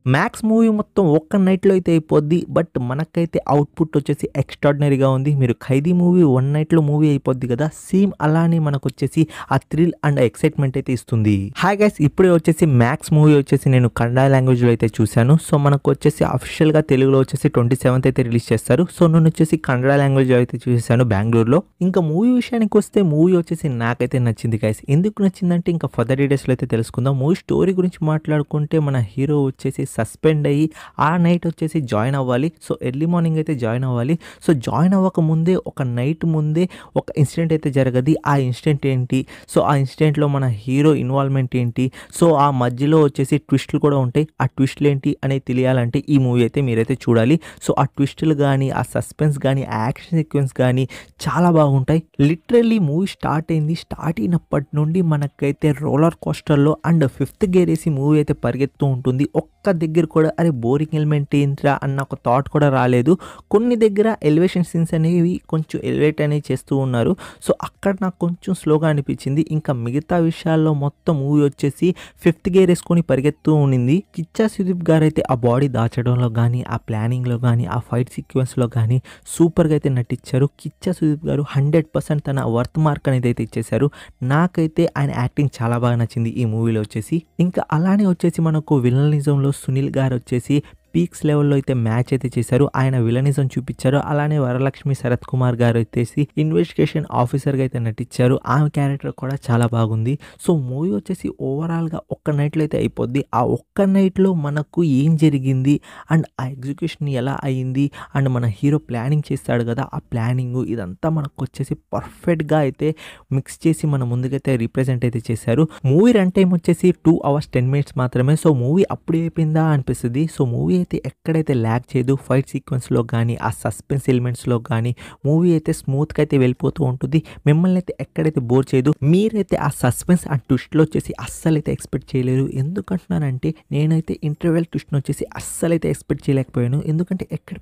Max movie మొత్తం ఒక్క నైట్‌లో అయితే అయిపోద్ది. బట్ మనకైతే అవుట్‌పుట్ వచ్చేసి ఎక్స్‌ట్రార్డినరీగా ఉంది. మీరు 'ఖైదీ' మూవీ వన్ నైట్‌లో మూవీ అయిపోద్ది కదా! సేమ్ అలానే మనకొచ్చేసి ఆ థ్రిల్ అండ్ ఎక్సైట్‌మెంట్ అయితే ఇస్తుంది. హాయ్ గైస్, ఇప్పుడే వచ్చేసి మ్యాక్స్ మూవీ వచ్చేసి నేను కన్నడ లాంగ్వేజ్‌లో అయితే చూసాను. సో మనకొచ్చేసి అఫీషియల్‌గా తెలుగులో వచ్చేసి 27th అయితే రిలీజ్ చేస్తారు. సో నేనొచ్చేసి కన్నడ లాంగ్వేజ్‌లో అయితే చూసేసాను బెంగుళూరులో. ఇంకా మూవీ విషయానికొస్తే మూవీ వచ్చేసి నాకైతే నచ్చింది గైస్. ఎందుకు నచ్చిందంటే ఇంకా ఫర్దర్ డీటెయిల్స్‌లో అయితే తెలుసుకుందాం. మూవీ స్టోరీ గురించి మాట్లాడుకుంటే మన హీరో వచ్చేసి సస్పెండ్ అయ్యి ఆ నైట్ వచ్చేసి జాయిన్ అవ్వాలి. సో ఎర్లీ మార్నింగ్ అయితే జాయిన్ అవ్వాలి. సో జాయిన్ అవ్వక ముందే ఒక నైట్ ముందే ఒక ఇన్సిడెంట్ అయితే జరగది. ఆ ఇన్సిడెంట్ ఏంటి, సో ఆ ఇన్సిడెంట్లో మన హీరో ఇన్వాల్వ్మెంట్ ఏంటి, సో ఆ మధ్యలో వచ్చేసి ట్విస్టులు కూడా ఉంటాయి. ఆ ట్విస్టులు ఏంటి అనేది తెలియాలంటే ఈ మూవీ అయితే మీరైతే చూడాలి. సో ఆ ట్విస్టులు కానీ, ఆ సస్పెన్స్ కానీ, ఆ యాక్షన్ సీక్వెన్స్ కానీ చాలా బాగుంటాయి. లిటరల్లీ మూవీ స్టార్ట్ అయింది. స్టార్ట్ అయినప్పటి నుండి మనకైతే రోలర్ కోస్టర్లో అండ్ ఫిఫ్త్ గేర్ వేసి మూవీ అయితే పరిగెత్తూ ఉంటుంది. ఒక్క దగ్గర కూడా అరే బోరింగ్ ఎలిమెంట్ ఏంట్రా అన్న ఒక థాట్ కూడా రాలేదు. కొన్ని దగ్గర ఎలివేషన్ సీన్స్ అనేవి కొంచెం ఎలివేట్ అనేవి చేస్తూ ఉన్నారు. సో అక్కడ నాకు కొంచెం స్లోగా అనిపించింది. ఇంకా మిగతా విషయాల్లో మొత్తం మూవీ వచ్చేసి ఫిఫ్త్ గేర్ వేసుకొని పరిగెత్తూ ఉండింది. కిచ్చా సుదీప్ గారు అయితే ఆ బాడీ దాచడంలో కానీ, ఆ ప్లానింగ్లో కానీ, ఆ ఫైట్ సీక్వెన్స్లో కానీ సూపర్గా అయితే నటించారు. కిచ్చా సుదీప్ గారు 100% తన వర్త్ మార్క్ అనేది అయితే ఇచ్చేశారు. నాకైతే ఆయన యాక్టింగ్ చాలా బాగా నచ్చింది ఈ మూవీలో వచ్చేసి. ఇంకా అలానే వచ్చేసి మనకు విలనిజంలో సునీల్ గారు వచ్చేసి పీక్స్ లెవెల్లో అయితే మ్యాచ్ అయితే చేశారు. ఆయన విలనిజం చూపించారు. అలానే వరలక్ష్మి శరత్ కుమార్ గారు వచ్చేసి ఇన్వెస్టిగేషన్ ఆఫీసర్గా అయితే నటించారు. ఆమె క్యారెక్టర్ కూడా చాలా బాగుంది. సో మూవీ వచ్చేసి ఓవరాల్గా ఒక్క నైట్లో అయితే అయిపోద్ది. ఆ ఒక్క నైట్లో మనకు ఏం జరిగింది అండ్ ఆ ఎగ్జిక్యూషన్ ఎలా అయింది అండ్ మన హీరో ప్లానింగ్ చేస్తాడు కదా, ఆ ప్లానింగ్ ఇదంతా మనకు వచ్చేసి పర్ఫెక్ట్గా అయితే మిక్స్ చేసి మన ముందుకైతే రిప్రజెంట్ అయితే చేశారు. మూవీ రన్ టైం వచ్చేసి 2 hours 10 minutes మాత్రమే. సో మూవీ అప్పుడే అయిపోయిందా అనిపిస్తుంది. సో మూవీ అయితే ఎక్కడైతే ల్యాగ్ చేయదు. ఫైట్ సీక్వెన్స్లో కానీ, ఆ సస్పెన్స్ ఎలిమెంట్స్లో కానీ మూవీ అయితే స్మూత్గా అయితే వెళ్ళిపోతూ ఉంటుంది. మిమ్మల్ని అయితే ఎక్కడైతే బోర్ చేయదు. మీరైతే ఆ సస్పెన్స్ ఆ ట్విస్ట్లో వచ్చేసి అస్సలు అయితే ఎక్స్పెక్ట్ చేయలేరు. ఎందుకంటున్నానంటే నేనైతే ఇంటర్వెల్ ట్విస్ట్ని వచ్చేసి అస్సలు అయితే ఎక్స్పెక్ట్ చేయలేకపోయాను. ఎందుకంటే ఎక్కడ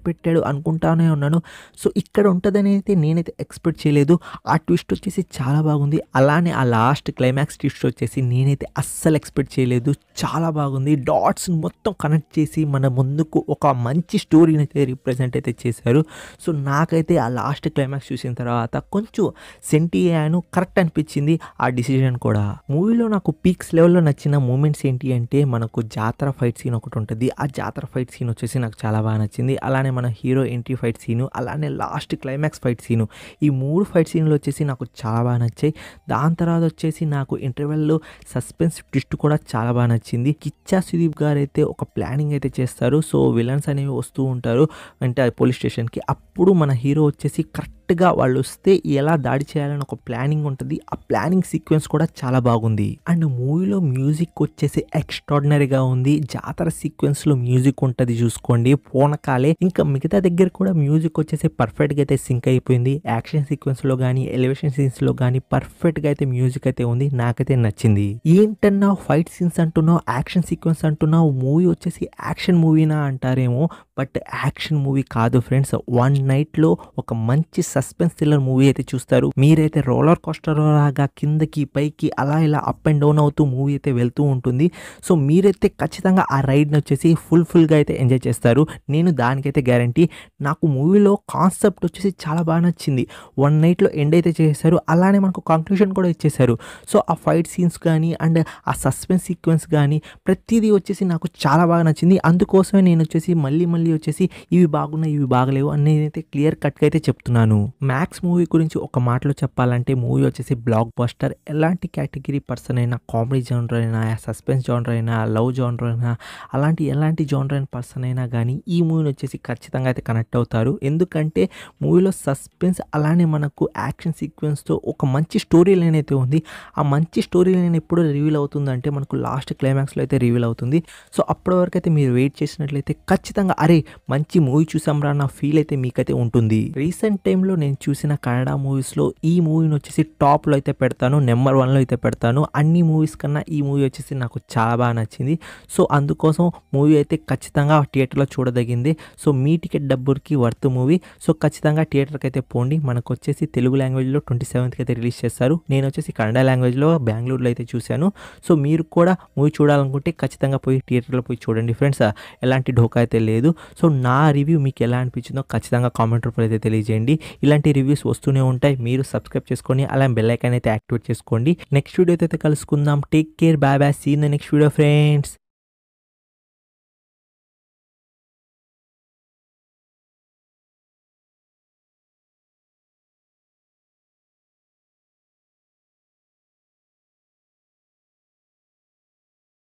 పెట్టాడు అనుకుంటానే ఉన్నాను. సో ఇక్కడ ఉంటుందని అయితే నేనైతే ఎక్స్పెక్ట్ చేయలేదు. ఆ ట్విస్ట్ వచ్చేసి చాలా బాగుంది. అలానే ఆ లాస్ట్ క్లైమాక్స్ ట్విస్ట్ వచ్చేసి నేనైతే అస్సలు ఎక్స్పెక్ట్ చేయలేదు. చాలా బాగుంది. డాట్స్ మొత్తం కనెక్ట్ చేసి మన ముందుకు ఒక మంచి స్టోరీని అయితే రిప్రజెంట్ అయితే చేశారు. సో నాకైతే ఆ లాస్ట్ క్లైమాక్స్ చూసిన తర్వాత కొంచెం సెంటి అయ్యాను. కరెక్ట్ అనిపించింది ఆ డిసిజన్ కూడా. మూవీలో నాకు పీక్స్ లెవెల్లో నచ్చిన మూమెంట్స్ ఏంటి అంటే మనకు జాతర ఫైట్ సీన్ ఒకటి ఉంటుంది. ఆ జాతర ఫైట్ సీన్ వచ్చేసి నాకు చాలా బాగా నచ్చింది. అలానే మన హీరో ఎంట్రీ ఫైట్ సీను, అలానే లాస్ట్ క్లైమాక్స్ ఫైట్ సీను, ఈ 3 ఫైట్ సీన్లు వచ్చేసి నాకు చాలా బాగా నచ్చాయి. దాని తర్వాత వచ్చేసి నాకు ఇంటర్వెల్లో సస్పెన్స్ ట్విస్ట్ కూడా చాలా బాగా నచ్చింది. కిచ్చా సుదీప్ గారు అయితే ఒక ప్లానింగ్ అయితే చేస్తారు. సో విలన్స్ అనేవి వస్తూ ఉంటారు అంటే పోలీస్ స్టేషన్కి. అప్పుడు మన హీరో వచ్చేసి కరెక్ట్గా వాళ్ళు వస్తే ఎలా దాడి చేయాలని ఒక ప్లానింగ్ ఉంటుంది. ఆ ప్లానింగ్ సీక్వెన్స్ కూడా చాలా బాగుంది. అండ్ మూవీలో మ్యూజిక్ వచ్చేసి ఎక్స్ట్రాడినరీగా ఉంది. జాతర సీక్వెన్స్లో మ్యూజిక్ ఉంటుంది చూసుకోండి, పోనకాలే. ఇంకా మిగతా దగ్గర కూడా మ్యూజిక్ వచ్చేసి పర్ఫెక్ట్గా అయితే సింక్ అయిపోయింది. యాక్షన్ సీక్వెన్స్లో కానీ, ఎలివేషన్ సీన్స్లో కానీ పర్ఫెక్ట్గా అయితే మ్యూజిక్ అయితే ఉంది. నాకైతే నచ్చింది. ఏంటన్నావు ఫైట్ సీన్స్ అంటున్నావు, యాక్షన్ సీక్వెన్స్ అంటున్నావు, మూవీ వచ్చేసి యాక్షన్ మూవీనా అంటారేమో, బట్ యాక్షన్ మూవీ కాదు ఫ్రెండ్స్. వన్ నైట్లో ఒక మంచి సస్పెన్స్ థ్రిల్లర్ మూవీ అయితే చూస్తారు. మీరైతే రోలర్ కోస్టర్ లాగా కిందకి పైకి అలా ఇలా అప్ అండ్ డౌన్ అవుతూ మూవీ అయితే వెళ్తూ ఉంటుంది. సో మీరైతే ఖచ్చితంగా ఆ రైడ్ని వచ్చేసి ఫుల్గా అయితే ఎంజాయ్ చేస్తారు. నేను దానికైతే గ్యారంటీ. నాకు మూవీలో కాన్సెప్ట్ వచ్చేసి చాలా బాగా నచ్చింది. వన్ నైట్లో ఎండ్ అయితే చేశారు. అలానే మనకు కంక్లూషన్ కూడా ఇచ్చేశారు. సో ఆ ఫైట్ సీన్స్ కానీ అండ్ ఆ సస్పెన్స్ సీక్వెన్స్ కానీ ప్రతిదీ వచ్చేసి నాకు చాలా బాగా నచ్చింది. అందుకోసమే నేను వచ్చేసి మళ్ళీ వచ్చేసి ఇవి బాగున్నాయి, ఇవి బాగలేవు అని నేనైతే క్లియర్ కట్గా అయితే చెప్తున్నాను. మ్యాక్స్ మూవీ గురించి ఒక మాటలో చెప్పాలంటే మూవీ వచ్చేసి బ్లాక్ బస్టర్. ఎలాంటి కేటగిరీ పర్సన్ అయినా, కామెడీ జానర్ అయినా, సస్పెన్స్ జానర్ అయినా, లవ్ జానర్ అయినా, ఎలాంటి జానర్ అయిన పర్సన్ అయినా కానీ ఈ మూవీని వచ్చేసి ఖచ్చితంగా అయితే కనెక్ట్ అవుతారు. ఎందుకంటే మూవీలో సస్పెన్స్ అలానే మనకు యాక్షన్ సీక్వెన్స్తో ఒక మంచి స్టోరీ లైన్ అయితే ఉంది. ఆ మంచి స్టోరీ లైన్ ఎప్పుడు రివీల్ అవుతుందంటే మనకు లాస్ట్ క్లైమాక్స్లో అయితే రివీల్ అవుతుంది. సో అప్పటి వరకు అయితే మీరు వెయిట్ చేసినట్లయితే ఖచ్చితంగా అరే అరే మంచి మూవీ చూసాంరా అన్న ఫీల్ అయితే మీకైతే ఉంటుంది. రీసెంట్ టైంలో నేను చూసిన కన్నడ మూవీస్లో ఈ మూవీని వచ్చేసి టాప్లో అయితే పెడతాను, నెంబర్ 1లో అయితే పెడతాను. అన్ని మూవీస్ కన్నా ఈ మూవీ వచ్చేసి నాకు చాలా బాగా నచ్చింది. సో అందుకోసం మూవీ అయితే ఖచ్చితంగా థియేటర్లో చూడదగింది. సో మీ టికెట్ డబ్బులకి వర్త్ మూవీ. సో ఖచ్చితంగా థియేటర్కి అయితే పోండి. మనకు వచ్చేసి తెలుగు లాంగ్వేజ్లో 27th అయితే రిలీజ్ చేస్తారు. నేను వచ్చేసి కన్నడ లాంగ్వేజ్లో బెంగళూరులో అయితే చూశాను. సో మీరు కూడా మూవీ చూడాలనుకుంటే ఖచ్చితంగా పోయి థియేటర్లో పోయి చూడండి ఫ్రెండ్స్. ఎలాంటి ఢోకా అయితే లేదు. సో నా రివ్యూ మీకు ఎలా అనిపించిందో ఖచ్చితంగా కామెంట్ రూపంలో అయితే తెలియజేయండి. ఇలాంటి రివ్యూస్ వస్తూనే ఉంటాయి. మీరు సబ్స్క్రైబ్ చేసుకొని అలా బెల్ ఐకాన్ అయితే యాక్టివేట్ చేసుకోండి. నెక్స్ట్ వీడియో అయితే కలుసుకుందాం. Take care, bye bye, see in the next video friends.